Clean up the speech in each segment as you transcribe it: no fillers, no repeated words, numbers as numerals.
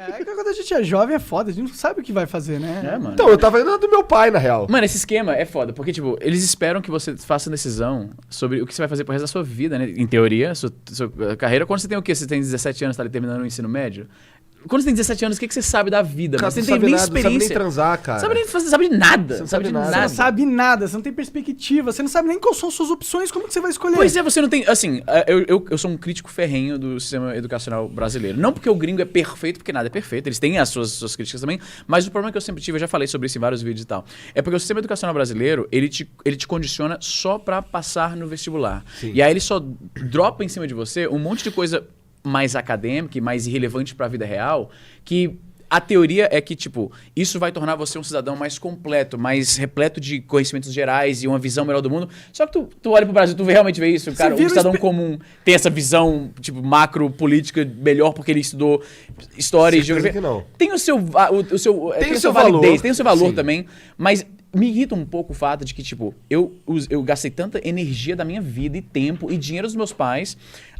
É que quando a gente é jovem é foda, a gente não sabe o que vai fazer, né? É, mano. Então, eu tava indo do meu pai, na real. Mano, esse esquema é foda, porque, tipo, eles esperam que você faça decisão sobre o que você vai fazer pro resto da sua vida, né? Em teoria, sua carreira. Quando você tem o quê? Você tem 17 anos, tá ali terminando o ensino médio? Quando você tem 17 anos, o que você sabe da vida? Cara, Você não não tem sabe nem nada, não sabe experiência. nem transar, cara. Sabe nem fazer, sabe de nada. Você não Sabe sabe de nada. Você nada. não sabe nada, você não tem perspectiva, você não sabe nem quais são suas opções, como que você vai escolher? Pois é, você não tem. Assim, eu sou um crítico ferrenho do sistema educacional brasileiro. Não porque o gringo é perfeito, porque nada é perfeito. Eles têm as suas críticas também. Mas o problema que eu sempre tive, eu já falei sobre isso em vários vídeos e tal, é porque o sistema educacional brasileiro, ele te condiciona só pra passar no vestibular. Sim. E aí ele só dropa em cima de você um monte de coisa mais acadêmica e mais irrelevante pra vida real, que a teoria é que, tipo, isso vai tornar você um cidadão mais completo, mais repleto de conhecimentos gerais e uma visão melhor do mundo. Só que tu olha pro Brasil, tu realmente vê isso, cara, um cidadão comum tem essa visão, tipo, macro, política melhor porque ele estudou história e geografia. Que não. Tem o seu Tem o seu validez, valor. tem o seu valor Sim. também, mas me irrita um pouco o fato de que, tipo, eu gastei tanta energia da minha vida e tempo e dinheiro dos meus pais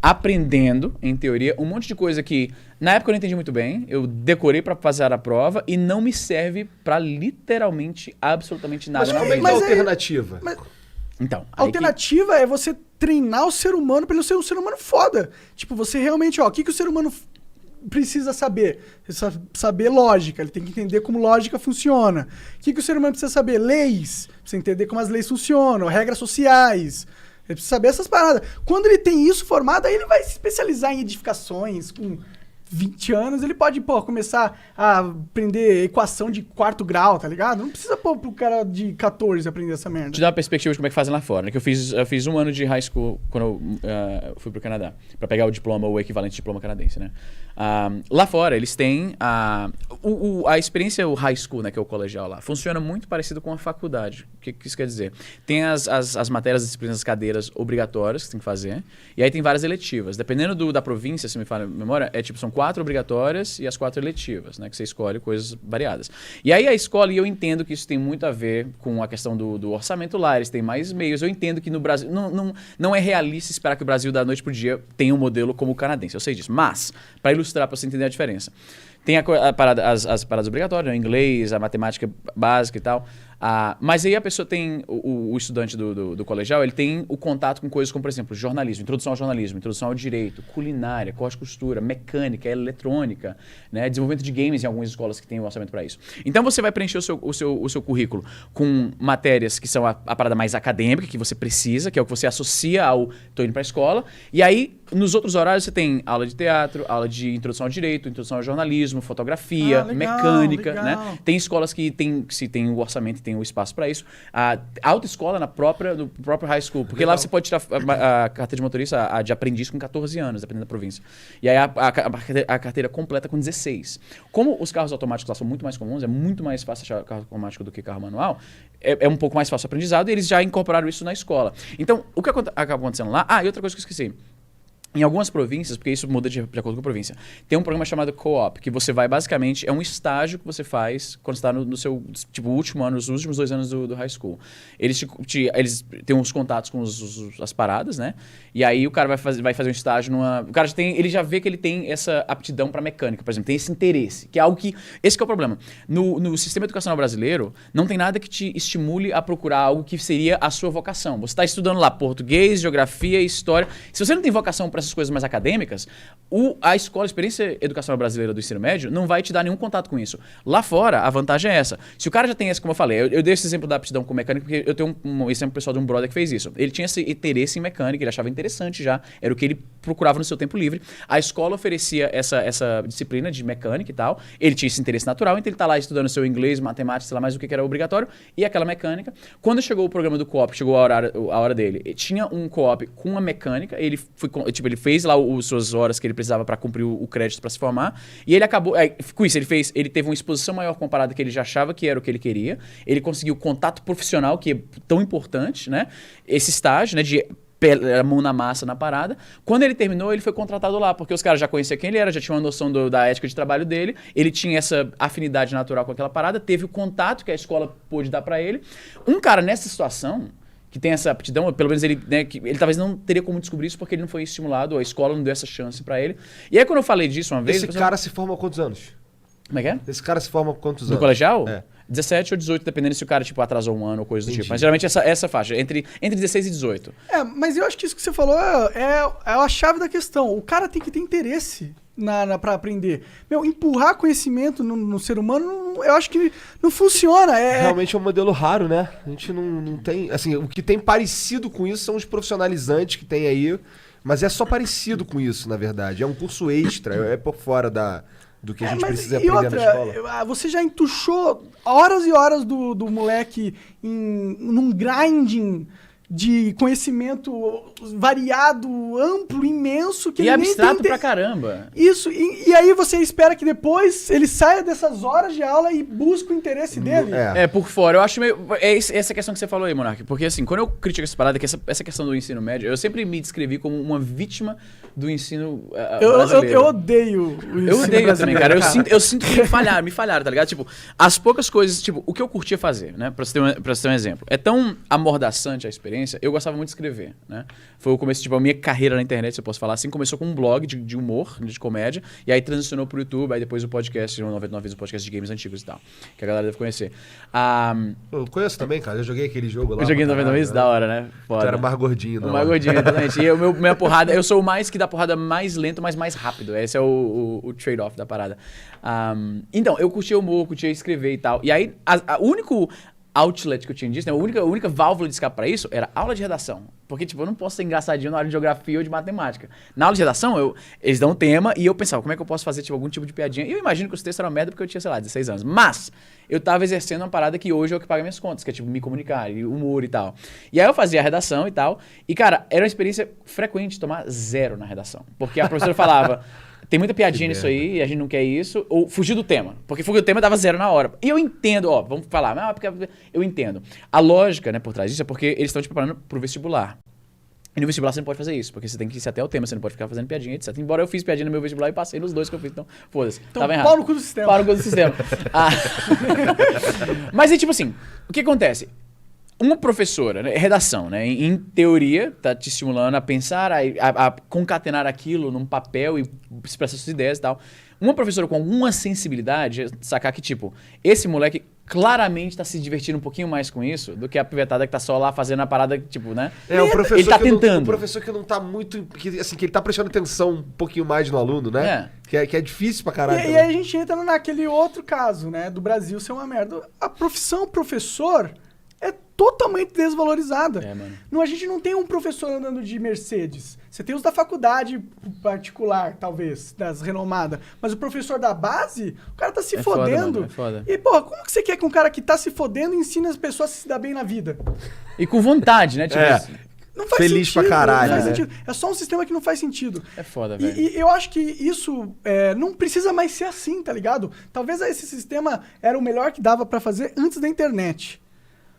aprendendo, em teoria, um monte de coisa que na época eu não entendi muito bem, eu decorei pra fazer a prova e não me serve pra literalmente absolutamente nada Mas na como é que vida. é a Mas alternativa? Então, A alternativa é você treinar o ser humano pra ele ser um ser humano foda. Tipo, você realmente, ó, o que o ser humano precisa saber? Saber lógica, ele tem que entender como lógica funciona. O que o ser humano precisa saber? Leis, pra você entender como as leis funcionam, regras sociais. Ele precisa saber essas paradas. Quando ele tem isso formado, aí ele vai se especializar em edificações. Com 20 anos, ele pode, começar a aprender equação de 4º grau, tá ligado? Não precisa pôr pro cara de 14 aprender essa merda. te dar uma perspectiva de como é que fazem lá fora, né? Que eu fiz 1 ano de high school quando eu fui pro Canadá, pra pegar o diploma, o equivalente de diploma canadense, né? Lá fora, eles têm a experiência, o high school, né, que é o colegial lá, funciona muito parecido com a faculdade. O que isso quer dizer? Tem as matérias, as disciplinas, as cadeiras obrigatórias que você tem que fazer, e aí tem várias eletivas. Dependendo da província, se me fala a memória, são 4 obrigatórias e as 4 eletivas, né? Que você escolhe coisas variadas. E aí a escola, e eu entendo que isso tem muito a ver com a questão do orçamento lá, eles têm mais meios. Eu entendo que no Brasil, não é realista esperar que o Brasil da noite pro dia tenha um modelo como o canadense, eu sei disso. Mas, para ilustrar, para você entender a diferença, tem as paradas obrigatórias, né? Inglês, a matemática básica e tal. Mas aí a pessoa tem, o estudante do colegial, ele tem o contato com coisas como, por exemplo, jornalismo, introdução ao jornalismo, introdução ao direito, culinária, corte e costura, mecânica, eletrônica, né? Desenvolvimento de games em algumas escolas que têm o orçamento para isso. Então você vai preencher o seu currículo com matérias que são a parada mais acadêmica, que você precisa, que é o que você associa ao tô indo para a escola, e aí nos outros horários você tem aula de teatro, aula de introdução ao direito, introdução ao jornalismo, fotografia, legal, mecânica, legal. né? Tem escolas que se tem o orçamento, tem o espaço para isso. A autoescola no próprio high school, porque lá você pode tirar a carteira de motorista, de aprendiz com 14 anos, dependendo da província. E aí a carteira completa com 16. Como os carros automáticos lá são muito mais comuns, é muito mais fácil achar carro automático do que carro manual, é um pouco mais fácil o aprendizado e eles já incorporaram isso na escola. Então, o que acaba acontecendo lá... e outra coisa que eu esqueci. Em algumas províncias, porque isso muda de acordo com a província, tem um programa chamado Co-op, que você vai basicamente, é um estágio que você faz quando você está no seu último ano, nos últimos 2 anos do high school. Eles têm uns contatos com as paradas, né? E aí o cara vai fazer um estágio numa... O cara ele já vê que ele tem essa aptidão para mecânica, por exemplo, tem esse interesse, que é algo que... Esse que é o problema. No sistema educacional brasileiro, não tem nada que te estimule a procurar algo que seria a sua vocação. Você está estudando lá português, geografia, história. Se você não tem vocação para essas coisas mais acadêmicas, a experiência educacional brasileira do ensino médio não vai te dar nenhum contato com isso. Lá fora, a vantagem é essa. Se o cara já tem essa, como eu falei, eu dei esse exemplo da aptidão com mecânica, porque eu tenho um exemplo pessoal de um brother que fez isso. Ele tinha esse interesse em mecânica, ele achava interessante já, era o que ele procurava no seu tempo livre. A escola oferecia essa disciplina de mecânica e tal, ele tinha esse interesse natural, então ele tá lá estudando seu inglês, matemática, sei lá mais o que era obrigatório, e aquela mecânica. Quando chegou o programa do co-op, chegou a hora dele, tinha um co-op com a mecânica, ele fez lá as suas horas que ele precisava para cumprir o crédito para se formar, e ele acabou, com isso, ele teve uma exposição maior comparada que ele já achava que era o que ele queria, ele conseguiu contato profissional, que é tão importante, né? Esse estágio, né, de mão na massa na parada. Quando ele terminou, ele foi contratado lá, porque os caras já conheciam quem ele era, já tinham uma noção da ética de trabalho dele, ele tinha essa afinidade natural com aquela parada, teve o contato que a escola pôde dar para ele. Um cara nessa situação, que tem essa aptidão, pelo menos ele talvez não teria como descobrir isso porque ele não foi estimulado, a escola não deu essa chance para ele. E aí quando eu falei disso uma vez... Esse cara se forma há quantos anos? Como é que é? Esse cara se forma com quantos No anos? colegial? É. 17 ou 18, dependendo se o cara, tipo, atrasou um ano ou coisa do Entendi. tipo. Mas geralmente essa faixa, entre 16 e 18. Mas eu acho que isso que você falou é a chave da questão. O cara tem que ter interesse pra aprender. Empurrar conhecimento no ser humano, eu acho que não funciona. Realmente é um modelo raro, né? A gente não tem... Assim, o que tem parecido com isso são os profissionalizantes que tem aí, mas é só parecido com isso, na verdade. É um curso extra, é por fora do que a gente precisa aprender na escola. Você já entuchou horas e horas do moleque num grinding de conhecimento variado, amplo, imenso. Que E ele abstrato nem tem pra caramba. Isso, e aí você espera que depois ele saia dessas horas de aula e busque o interesse dele. Por fora. Eu acho meio... essa questão que você falou aí, Monark. Porque assim, quando eu critico essa parada, que essa questão do ensino médio, eu sempre me descrevi como uma vítima do ensino brasileiro. Eu odeio o ensino Eu odeio também, brasileiro, cara. Eu sinto que me falharam, tá ligado? Tipo, as poucas coisas, tipo, o que eu curtia fazer, né? Pra você ter um exemplo. É tão amordaçante a experiência, eu gostava muito de escrever, né? Foi o começo, tipo, a minha carreira na internet, se eu posso falar assim, começou com um blog de humor, de comédia, e aí transicionou pro YouTube, aí depois o podcast, 99 vezes o podcast de games antigos e tal, que a galera deve conhecer. Eu conheço também, cara. Eu joguei aquele jogo lá. Eu joguei 99 vezes, da hora, né? Foda. Tu era mais gordinho, não? O mais gordinho, exatamente. E minha porrada, eu sou o mais que dá porrada mais lento, mas mais rápido. Esse é o trade-off da parada. Então, eu curtia humor, curtia escrever e tal. E aí, o único outlet que eu tinha disso, né? A única válvula de escape pra isso era aula de redação. Porque, tipo, eu não posso ser engraçadinho na aula de geografia ou de matemática. Na aula de redação, eles dão um tema e eu pensava, como é que eu posso fazer, tipo, algum tipo de piadinha? E eu imagino que os textos eram merda porque eu tinha, sei lá, 16 anos. Mas eu tava exercendo uma parada que hoje é o que paga minhas contas, que é, tipo, me comunicar, e humor e tal. E aí eu fazia a redação e tal. E, cara, era uma experiência frequente tomar 0 na redação. Porque a professora falava... Tem muita piadinha nisso aí, e a gente não quer isso. Ou fugir do tema. Porque fugir do tema dava 0 na hora. E eu entendo, vamos falar, porque eu entendo. A lógica, né, por trás disso é porque eles estão te preparando pro vestibular. E no vestibular você não pode fazer isso, porque você tem que ir até o tema, você não pode ficar fazendo piadinha, etc. Embora eu fiz piadinha no meu vestibular e passei nos 2 que eu fiz, então foda-se. Então, tava errado. pau no cu do sistema. Pau no cu do sistema. Mas aí, tipo assim, o que acontece? Uma professora, né, redação, né, em teoria, tá te estimulando a pensar, a concatenar aquilo num papel e expressar suas ideias e tal. Uma professora com alguma sensibilidade, sacar que, tipo, esse moleque claramente tá se divertindo um pouquinho mais com isso do que a pivetada que tá só lá fazendo a parada, tipo, né? O professor ele tá que tentando. O professor que não tá muito... Que ele tá prestando atenção um pouquinho mais no aluno, né? Que é difícil pra caralho. E aí a gente entra naquele outro caso, né? Do Brasil ser uma merda. A profissão professor é totalmente desvalorizada. Mano. A gente não tem um professor andando de Mercedes. Você tem os da faculdade particular, talvez, das renomadas. Mas o professor da base, o cara tá se fodendo. Foda. E, porra, como que você quer que um cara que tá se fodendo ensine as pessoas a se dar bem na vida? E com vontade, né? Tipo, Não faz Feliz sentido. pra caralho, Não faz né? sentido. É só um sistema que não faz sentido. É foda, velho. E eu acho que isso não precisa mais ser assim, tá ligado? Talvez esse sistema era o melhor que dava pra fazer antes da internet.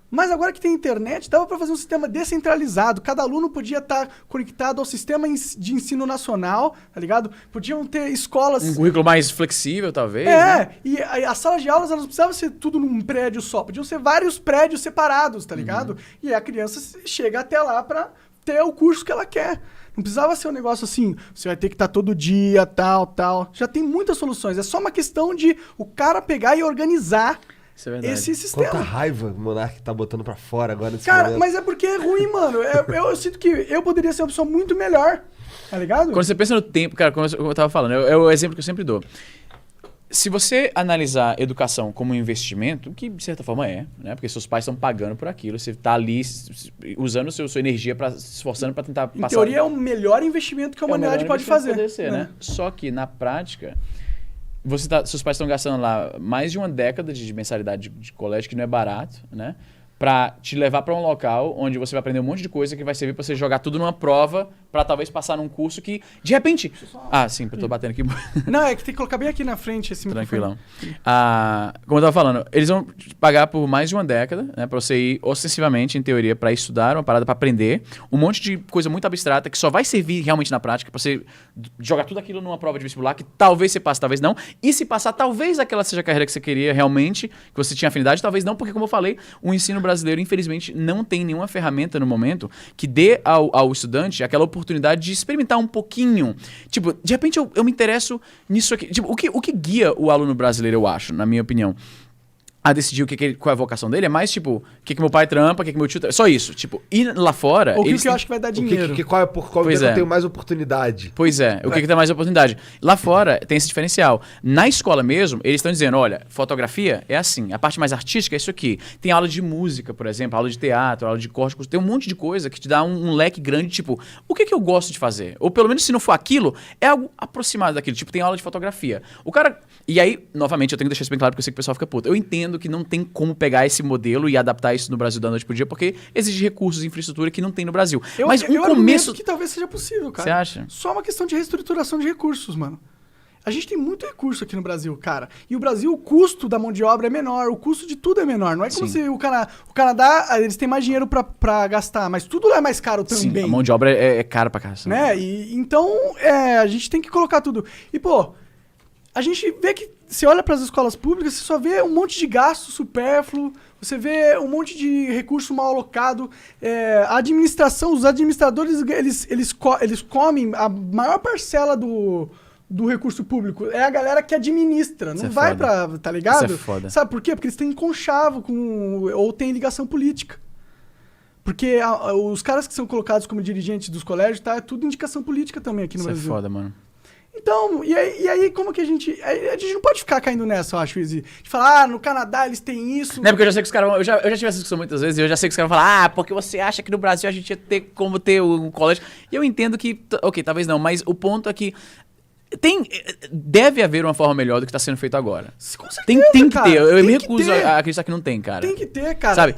Mas agora que tem internet, dava para fazer um sistema descentralizado. Cada aluno podia estar conectado ao sistema de ensino nacional, tá ligado? Podiam ter escolas... Um currículo mais flexível, talvez, né? E as salas de aulas, elas não precisavam ser tudo num prédio só. Podiam ser vários prédios separados, tá ligado? E a criança chega até lá para ter o curso que ela quer. Não precisava ser um negócio assim, você vai ter que estar todo dia, tal. Já tem muitas soluções. É só uma questão de o cara pegar e organizar Isso é verdade. esse sistema. Quanta raiva o Monark tá botando pra fora agora nesse Cara, momento. mas é porque é ruim, mano. Eu sinto que eu poderia ser uma pessoa muito melhor, tá ligado? Quando você pensa no tempo, cara, como eu tava falando, é o exemplo que eu sempre dou. Se você analisar educação como um investimento, que de certa forma é, né? Porque seus pais estão pagando por aquilo, você tá ali usando sua energia, se esforçando para tentar Em passar... teoria é o melhor investimento que a humanidade pode fazer. Poder ser, né? Só que na prática, seus pais estão gastando lá mais de uma década de mensalidade de colégio, que não é barato, né? Pra te levar pra um local onde você vai aprender um monte de coisa que vai servir pra você jogar tudo numa prova, pra talvez passar num curso que, de repente... sim, eu tô batendo aqui. Não, é que tem que colocar bem aqui na frente esse Tranquilão. Como eu tava falando, eles vão pagar por mais de uma década, né, pra você ir ostensivamente, em teoria, pra estudar, uma parada pra aprender, um monte de coisa muito abstrata que só vai servir realmente na prática, pra você jogar tudo aquilo numa prova de vestibular, que talvez você passe, talvez não, e se passar, talvez aquela seja a carreira que você queria realmente, que você tinha afinidade, talvez não, porque como eu falei, o ensino brasileiro, infelizmente, não tem nenhuma ferramenta no momento que dê ao estudante aquela oportunidade de experimentar um pouquinho. Tipo, de repente eu me interesso nisso aqui. Tipo, o que guia o aluno brasileiro, eu acho, na minha opinião, a decidir qual é a vocação dele, é mais tipo, o que meu pai trampa, o que meu tio trampa. Só isso. Tipo, e lá fora. Ou o que eu acho que vai dar dinheiro. Qual Pois eu é. tenho mais oportunidade? Pois é, o que dá mais oportunidade? Lá fora tem esse diferencial. Na escola mesmo, eles estão dizendo, olha, fotografia é assim, a parte mais artística é isso aqui. Tem aula de música, por exemplo, aula de teatro, aula de corte, tem um monte de coisa que te dá um leque grande, tipo, o que eu gosto de fazer? Ou pelo menos se não for aquilo, é algo aproximado daquilo. Tipo, tem aula de fotografia. O cara... E aí, novamente, eu tenho que deixar isso bem claro porque eu sei que o pessoal fica puto. Eu entendo que não tem como pegar esse modelo e adaptar isso no Brasil da noite pro dia, porque exige recursos e infraestrutura que não tem no Brasil. Mas um começo... que talvez seja possível, cara. Você acha? Só uma questão de reestruturação de recursos, mano. A gente tem muito recurso aqui no Brasil, cara. E o Brasil, o custo da mão de obra é menor, o custo de tudo é menor. Não é como se o Canadá, eles têm mais dinheiro pra gastar, mas tudo lá é mais caro também. Sim, a mão de obra é cara pra caramba. Né? E, então, a gente tem que colocar tudo. E, pô, a gente vê que você olha para as escolas públicas, você só vê um monte de gasto supérfluo, você vê um monte de recurso mal alocado. A administração, os administradores, eles comem a maior parcela do recurso público. É a galera que administra, não vai pra... Tá ligado? Isso é foda. Sabe por quê? Porque eles têm conchavo ou têm ligação política. Porque os caras que são colocados como dirigentes dos colégios, tá? É tudo indicação política também aqui no Brasil. Isso é foda, mano. Então, e aí como que a gente não pode ficar caindo nessa, eu acho, Izzy. De falar, no Canadá eles têm isso. Não é porque eu já sei que os caras... Eu já tive essa discussão muitas vezes e eu já sei que os caras vão falar, porque você acha que no Brasil a gente ia ter como ter um colégio. E eu entendo que, ok, talvez não, mas o ponto é que deve haver uma forma melhor do que está sendo feito agora. Com certeza, tem que cara. ter. Eu me Tem que recuso ter. a acreditar que não tem, cara. Tem que ter, cara. Sabe?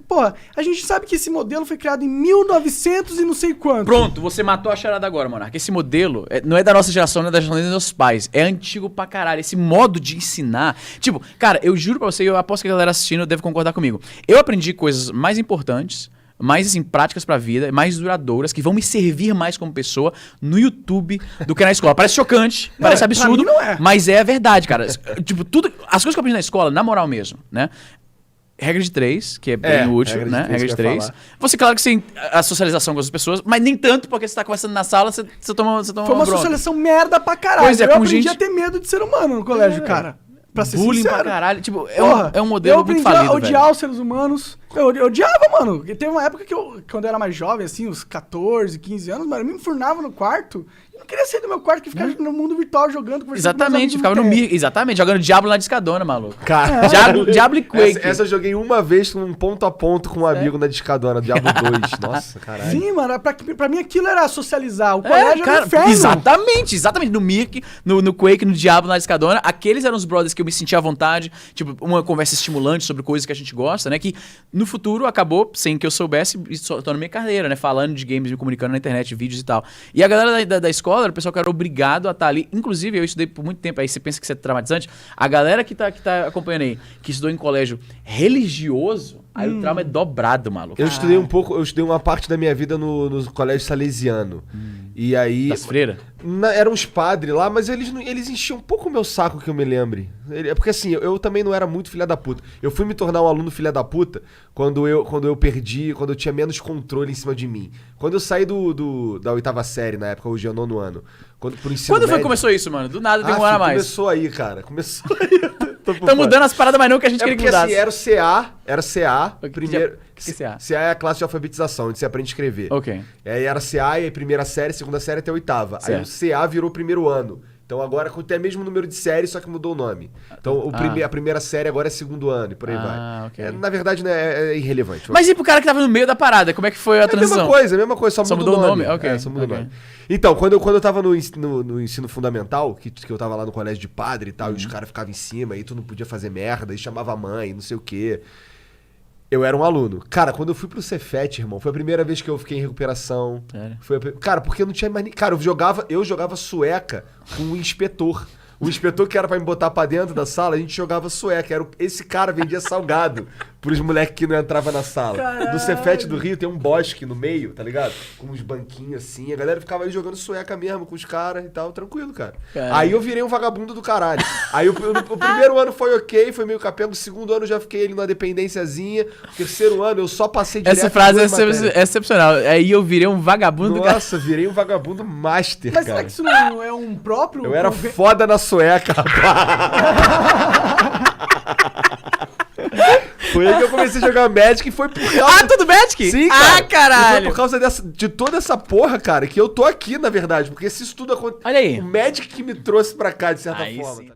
Porra, a gente sabe que esse modelo foi criado em 1900 e não sei quanto. Pronto, você matou a charada agora, Monark. Esse modelo não é da nossa geração, não é da geração dos nossos pais. É antigo pra caralho. Esse modo de ensinar. Tipo, cara, eu juro pra você, eu aposto que a galera assistindo deve concordar comigo. Eu aprendi coisas mais importantes, mais assim, práticas pra vida, mais duradouras, que vão me servir mais como pessoa no YouTube do que na escola. Parece chocante, parece absurdo, pra mim não é. mas é a verdade, cara. Tipo, tudo. As coisas que eu aprendi na escola, na moral mesmo, né? Regra de 3, que é bem útil, né? Regra de 3. Você, claro que tem a socialização com as pessoas, mas nem tanto, porque você tá conversando na sala, você toma Foi uma bronca. socialização merda pra caralho. Pois é, eu com aprendi gente- a ter medo de ser humano no colégio, cara. Pra ser Bullying sincero. pra caralho. Tipo, Porra, é um modelo eu muito aprendi falido, a odiar velho. os seres humanos. Eu odiava, mano. E teve uma época que quando eu era mais jovem, assim, uns 14, 15 anos, mano, eu me enfurnava no quarto. Eu não queria sair do meu quarto, que ficava no mundo virtual jogando, conversando com meus Exatamente, amigos ficava no teto. Mir. Exatamente, jogando Diablo na discadona, maluco. Cara, Diablo e Quake. essa eu joguei uma vez um ponto a ponto com um amigo na discadona, Diablo 2. Nossa, caralho. Sim, mano, pra mim aquilo era socializar. O colégio era cara, um inferno. exatamente. No Mirk, no Quake, no Diablo, na discadona, aqueles eram os brothers que eu me sentia à vontade, tipo, uma conversa estimulante sobre coisas que a gente gosta, né? Que no futuro acabou, sem que eu soubesse, tornando minha carreira, né? Falando de games, me comunicando na internet, vídeos e tal. E a galera da escola era o pessoal que era obrigado a estar ali. Inclusive, eu estudei por muito tempo, aí você pensa que isso é traumatizante. A galera que tá acompanhando aí, que estudou em colégio religioso, aí o trauma é dobrado, maluco. Eu estudei uma parte da minha vida no colégio salesiano. E aí. Das freiras? Eram uns padres lá, mas eles enchiam um pouco o meu saco, que eu me lembre. É porque assim, eu também não era muito filha da puta. Eu fui me tornar um aluno filha da puta quando eu perdi, quando eu tinha menos controle em cima de mim. Quando eu saí da 8ª série, na época, hoje é o 9º ano. Pro ensino Quando foi que médio- começou isso, mano? Do nada tem um filho, ano a mais. Começou aí, cara. Começou aí. Tô por Tá fora. mudando as paradas, mas não que a gente queria que Porque mudasse. assim, era CA, O que primeiro... que é CA? CA é a classe de alfabetização, onde você aprende a escrever. Ok. E aí era CA, e aí primeira série, segunda série até 8ª. Aí o Certo. CA virou primeiro ano. Então agora tem o mesmo número de séries, só que mudou o nome. Então a primeira série agora é segundo ano, e por aí vai. Ok. Na verdade, né, é irrelevante. Mas e pro cara que tava no meio da parada? Como é que foi a É a transição? mesma coisa, só muda o nome. Ok, Só muda ok. o nome. Então, quando eu tava no ensino fundamental, que eu tava lá no colégio de padre e tal, e os caras ficavam em cima, e tu não podia fazer merda, e chamava a mãe, não sei o quê. Eu era um aluno. Cara, quando eu fui pro Cefet, irmão, foi a primeira vez que eu fiquei em recuperação. Sério? Cara, porque eu não tinha mais... Cara, eu jogava sueca com o inspetor. O inspetor que era pra me botar pra dentro da sala, a gente jogava sueca. Esse cara vendia salgado pros moleques que não entravam na sala. Caralho. No Cefete do Rio tem um bosque no meio, tá ligado? Com uns banquinhos assim. A galera ficava ali jogando sueca mesmo com os caras e tal, tranquilo, cara. Caralho. Aí eu virei um vagabundo do caralho. Aí o primeiro ano foi ok, foi meio capenga. O segundo ano eu já fiquei ali numa dependênciazinha. O terceiro ano eu só passei direto. Essa frase é duas matérias. excepcional. Aí eu virei um vagabundo do cara. Nossa, virei um vagabundo master, Mas cara. será que isso não é um próprio... Eu era foda na sueca, rapaz. Foi aí que eu comecei a jogar Magic e foi por causa... Ah, tudo Magic? Sim, cara. Ah, caralho. E foi por causa de toda essa porra, cara, que eu tô aqui, na verdade. Porque se isso tudo acontece... Olha aí. O Magic que me trouxe pra cá, de certa Aí forma. sim.